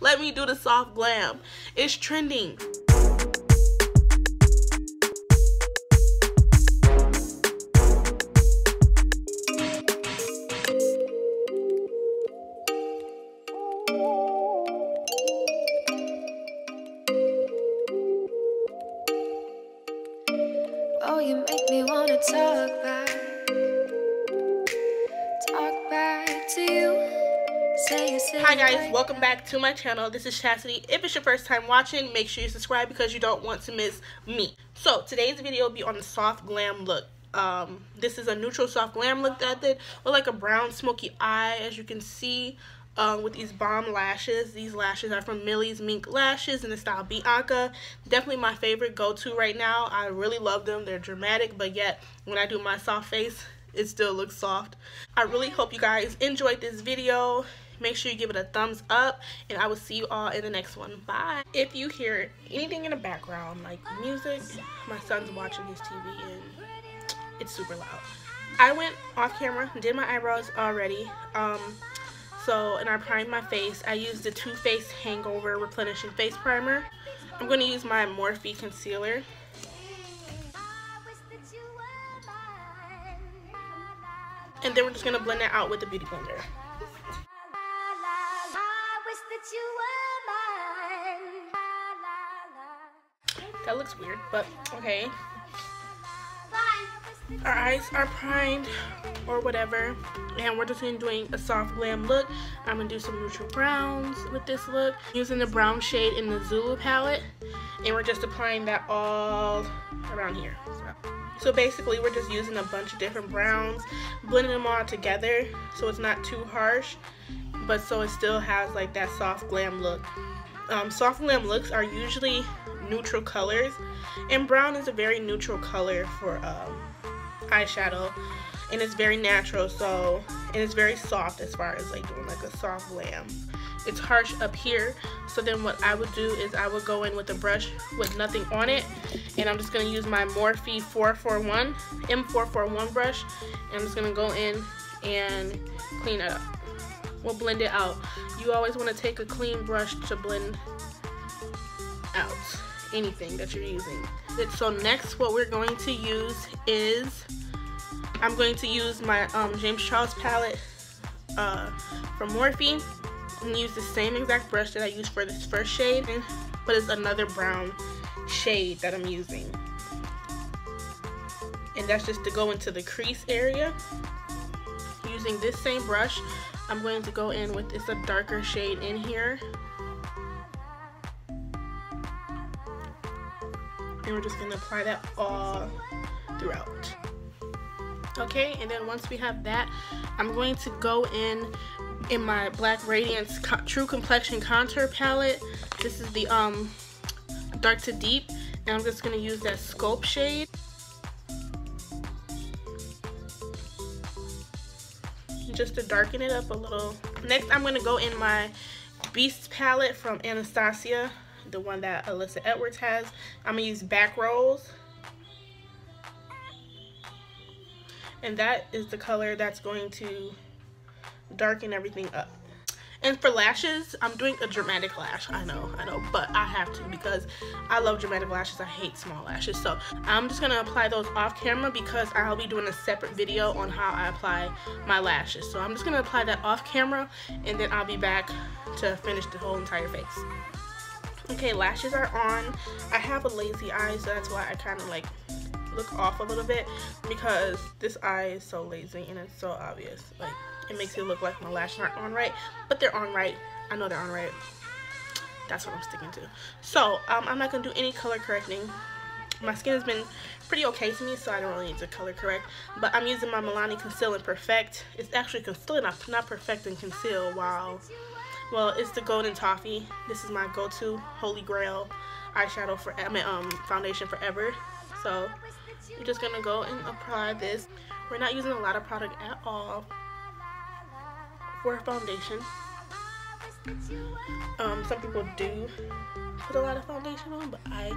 Let me do the soft glam. It's trending. Oh, you make me wanna talk back to you. Hi guys, welcome back to my channel. This is Chastity. If it's your first time watching, make sure you subscribe because you don't want to miss me. So today's video will be on the soft glam look. This is a neutral soft glam look that I did with like a brown smoky eye, as you can see, with these bomb lashes. These lashes are from Millie's Mink Lashes in the style Bianca. Definitely my favorite go-to right now. I really love them. They're dramatic, but yet when I do my soft face, it still looks soft. I really hope you guys enjoyed this video. Make sure you give it a thumbs up, and I will see you all in the next one. Bye. If you hear anything in the background, like music, my son's watching his TV and it's super loud. I went off camera, did my eyebrows already. And I primed my face. I used the Too Faced Hangover Replenishing Face Primer. I'm going to use my Morphe concealer. And then we're just going to blend it out with the Beauty Blender. That looks weird, but okay. Our eyes are primed or whatever, and we're just doing a soft glam look. I'm gonna do some neutral browns with this look, using the brown shade in the Zulu palette, and we're just applying that all around here. So basically we're just using a bunch of different browns, blending them all together so it's not too harsh, but so it still has like that soft glam look. Soft glam looks are usually neutral colors, and brown is a very neutral color for eyeshadow, and it's very natural, and it's very soft as far as like doing like a soft glam. It's harsh up here, so then what I would do is I would go in with a brush with nothing on it, and I'm just going to use my Morphe M441 brush, and I'm just going to go in and clean it up. We'll blend it out. You always want to take a clean brush to blend out anything that you're using. So next what we're going to use is, I'm going to use my James Charles palette from Morphe. I'm going to use the same exact brush that I used for this first shade, but it's another brown shade that I'm using. And that's just to go into the crease area. Using this same brush, I'm going to go in with a darker shade in here. And we're just going to apply that all throughout. Okay, and then once we have that, I'm going to go in my Black Radiance True Complexion Contour Palette. This is the Dark to Deep, and I'm just going to use that Sculpt shade. Just to darken it up a little. Next, I'm going to go in my Beast palette from Anastasia, the one that Alyssa Edwards has. I'm going to use Back Rolls. And that is the color that's going to darken everything up. And for lashes, I'm doing a dramatic lash. I know, but I have to because I love dramatic lashes. I hate small lashes. So I'm just going to apply those off camera because I'll be doing a separate video on how I apply my lashes. So I'm just going to apply that off camera, and then I'll be back to finish the whole entire face. Okay, lashes are on. I have a lazy eye, so that's why I kind of like look off a little bit, because this eye is so lazy and it's so obvious. Like, it makes it look like my lashes aren't on right, but they're on right. I know they're on right. That's what I'm sticking to. So I'm not gonna do any color correcting. My skin has been pretty okay to me, so I don't really need to color correct, but I'm using my Milani Conceal and Perfect. It's actually Conceal, not Perfect and Conceal. Wow. Well, it's the Golden Toffee. This is my go-to holy grail eyeshadow foundation forever. So you're just gonna go and apply this. We're not using a lot of product at all for foundation. Some people do put a lot of foundation on, but I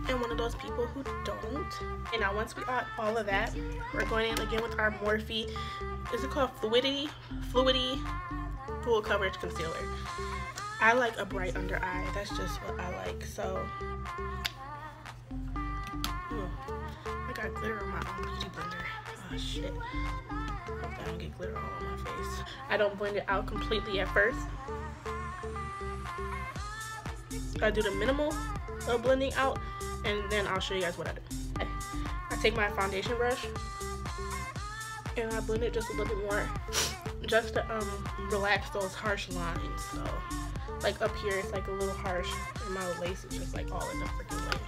am one of those people who don't. And now once we got all of that, we're going in again with our Morphe, is it called Fluidity Full Coverage Concealer. I like a bright under eye. That's just what I like. So, I got glitter on my own beauty blender. Oh shit. Hope I don't get glitter all on my face. I don't blend it out completely at first. I do the minimal of blending out, and then I'll show you guys what I do. I take my foundation brush and I blend it just a little bit more, just to relax those harsh lines. So, like up here, it's like a little harsh, and my lace is just like all in the freaking way.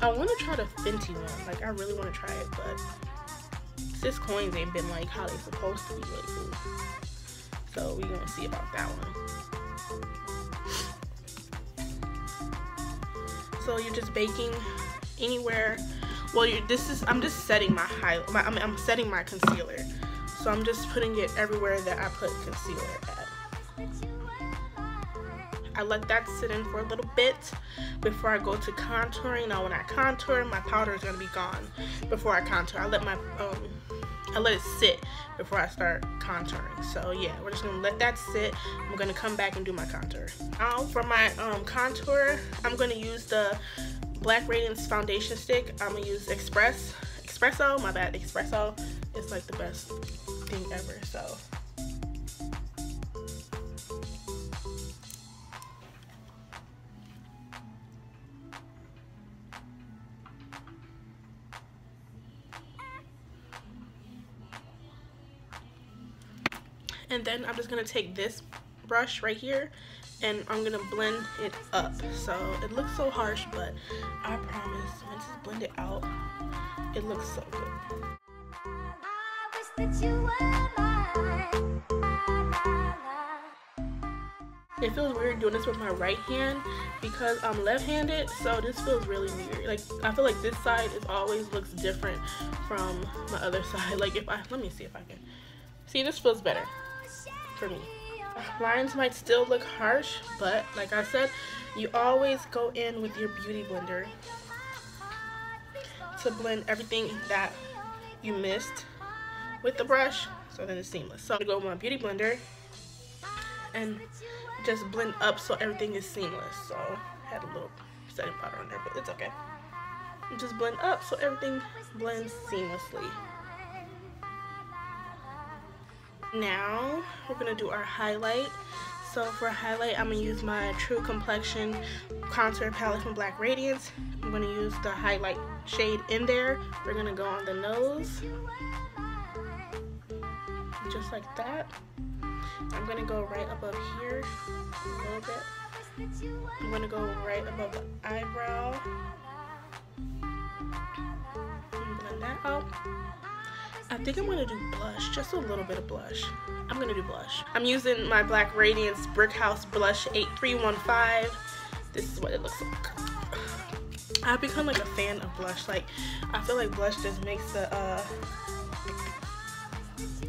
I want to try the Fenty one. Like, I really want to try it, but sis coins ain't been like how they supposed to be lately. So we're gonna see about that one. So you're just baking anywhere. Well, I'm just setting my I'm setting my concealer. So I'm just putting it everywhere that I put concealer at. I let that sit in for a little bit before I go to contouring. Now when I contour, my powder is gonna be gone before I contour. I let it sit before I start contouring. So yeah, we're just gonna let that sit. I'm gonna come back and do my contour. Now for my contour, I'm gonna use the Black Radiance foundation stick. I'm gonna use Espresso. It's like the best thing ever. So and then I'm just gonna take this brush right here and I'm gonna blend it up. So it looks so harsh, but I promise once it's blended out, it looks so good. It feels weird doing this with my right hand because I'm left-handed, so this feels really weird. Like, I feel like this side always looks different from my other side. Like, let me see if I can. See, this feels better for me. Lines might still look harsh, but like I said, you always go in with your beauty blender to blend everything that you missed with the brush, so then it's seamless. So I'm gonna go with my beauty blender and just blend up so everything is seamless. So I had a little setting powder on there, but it's okay. Just blend up so everything blends seamlessly. Now we're gonna do our highlight. So for highlight, I'm gonna use my True Complexion contour palette from Black Radiance. I'm gonna use the highlight shade in there. We're gonna go on the nose, just like that. I'm gonna go right above here a little bit. I'm gonna go right above the eyebrow and blend that out. I think I'm gonna do blush, just a little bit of blush. I'm gonna do blush. I'm using my Black Radiance Brick House Blush 8315. This is what it looks like. I've become like a fan of blush. Like, I feel like blush just makes the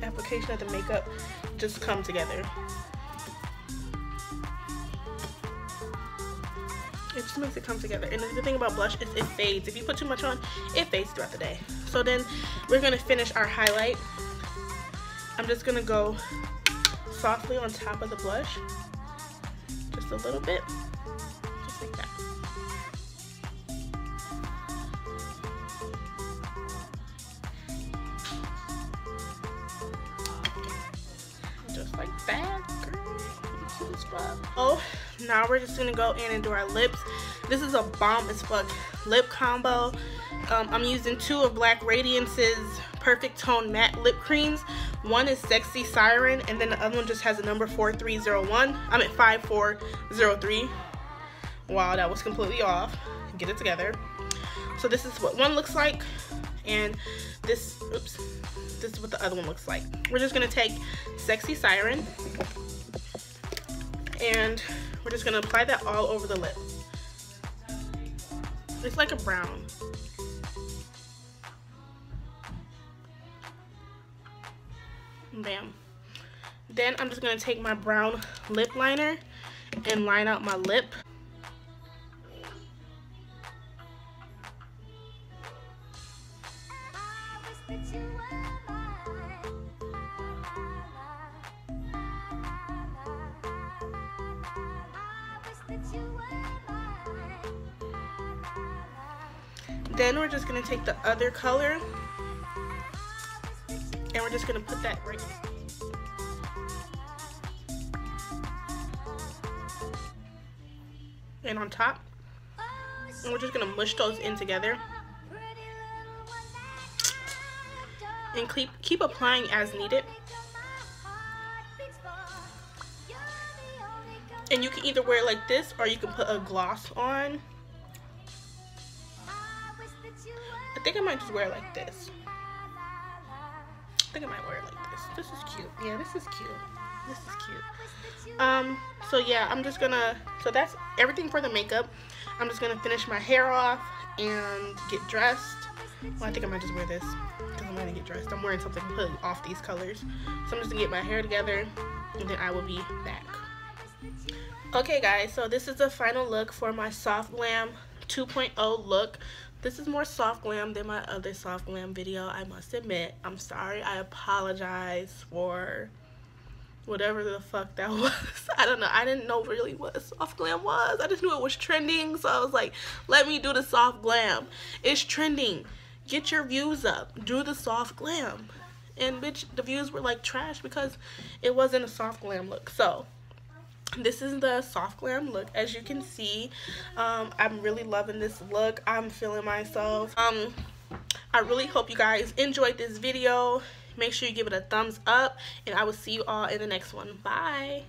application of the makeup just come together. It just makes it come together. And the good thing about blush is it fades. If you put too much on, it fades throughout the day. So then we're gonna finish our highlight. I'm just gonna go softly on top of the blush, just a little bit, just like that. Just like that, girl. Oh, now we're just gonna go in and do our lips. This is a bomb as fuck lip combo. I'm using two of Black Radiance's Perfect Tone Matte Lip Creams. One is Sexy Siren, and then the other one just has a number 4301. I'm at 5403. Wow, that was completely off. Get it together. So this is what one looks like, and this is what the other one looks like. We're just gonna take Sexy Siren, and we're just gonna apply that all over the lip. It's like a brown. Bam. Then I'm just gonna take my brown lip liner and line out my lip. Then we're just going to take the other color and we're just going to put that right and on top, and we're just going to mush those in together and keep applying as needed. And you can either wear it like this or you can put a gloss on. I think I might just wear it like this. I think I might wear it like this. This is cute. Yeah, this is cute. This is cute. So yeah, I'm just gonna, so that's everything for the makeup. I'm just gonna finish my hair off and get dressed. Well, I think I might just wear this because I'm gonna get dressed. I'm wearing something completely off these colors. So I'm just gonna get my hair together and then I will be back. Okay guys, so this is the final look for my Soft Glam 2.0 look. This is more Soft Glam than my other Soft Glam video, I must admit. I'm sorry, I apologize for whatever the fuck that was. I don't know, I didn't know really what Soft Glam was. I just knew it was trending, so I was like, let me do the Soft Glam. It's trending. Get your views up. Do the Soft Glam. And bitch, the views were like trash because it wasn't a Soft Glam look. So this is the Soft Glam look. As you can see, I'm really loving this look. I'm feeling myself. I really hope you guys enjoyed this video. Make sure you give it a thumbs up, and I will see you all in the next one. Bye.